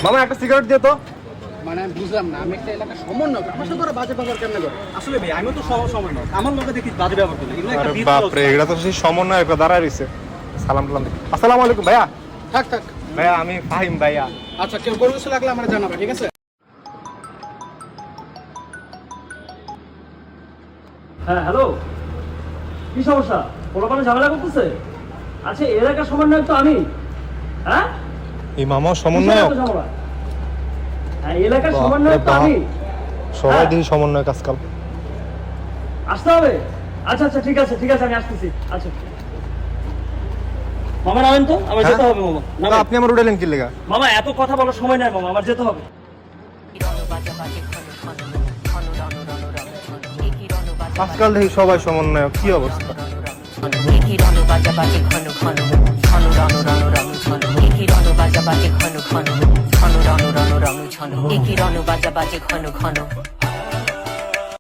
মামা একটা সিগারেট দিয়ে তো। মানে আমি বুঝলাম না, আমি একটা এলাকার সমন্বয়, আমার সাথে ওরা বাজে ব্যবহার কেন করে? আসলে ভাই আমিও তো সমন্বয়, আমার লোকে দেখি বাজে ব্যবহার করে, এগুলো একটা আরে বিরোধ বাপ রে, এটা তো সেই সমন্বয় একটা দাঁড়ায় রইছে। সালাম টালাম দিই। আসসালামু আলাইকুম ভাইয়া। থাক থাক, ভাইয়া আমি ফাহিম ভাইয়া। আচ্ছা কেউ কোনো কিছু লাগলে আমার জানাবে, ঠিক আছে? হ্যাঁ হ্যালো, কি সমস্যা? পোলাপানে ঝামেলা করতেছে? আচ্ছা এলাকার সমন্বয় তো আমি। হ্যাঁ এই মামা কিসের সমন্বয়। এত ঝামেলা? হ্যাঁ এলাকার বাপ রে সমন্বয় তো বাপ। আমি। সবাই হ্যাঁ। দেখি সমন্বয় কাজকাল। আসতে হবে? আচ্ছা আচ্ছা ঠিক আছে ঠিক আছে, আমি আসতেছি। আচ্ছা মামা নামেন তো, আমার হ্যাঁ? যেতে হবে মামা। তা নামেন। আপনি আমার উঠালেন কি লেগা? মামা এত কথা বলার সময় নাই মামা, আমার যেতে হবে। আজকাল দেখি সবাই সমন্বয়, কি অবস্থা? একই রণ বাজা বাজে ঘন ঘন ঘন রণ রণ রণ ঝন একই রণ বাজা বাজে ঘন ঘন ঘন রণ রণ রণ ঝন একই রণ বাজা বাজে ঘন ঘন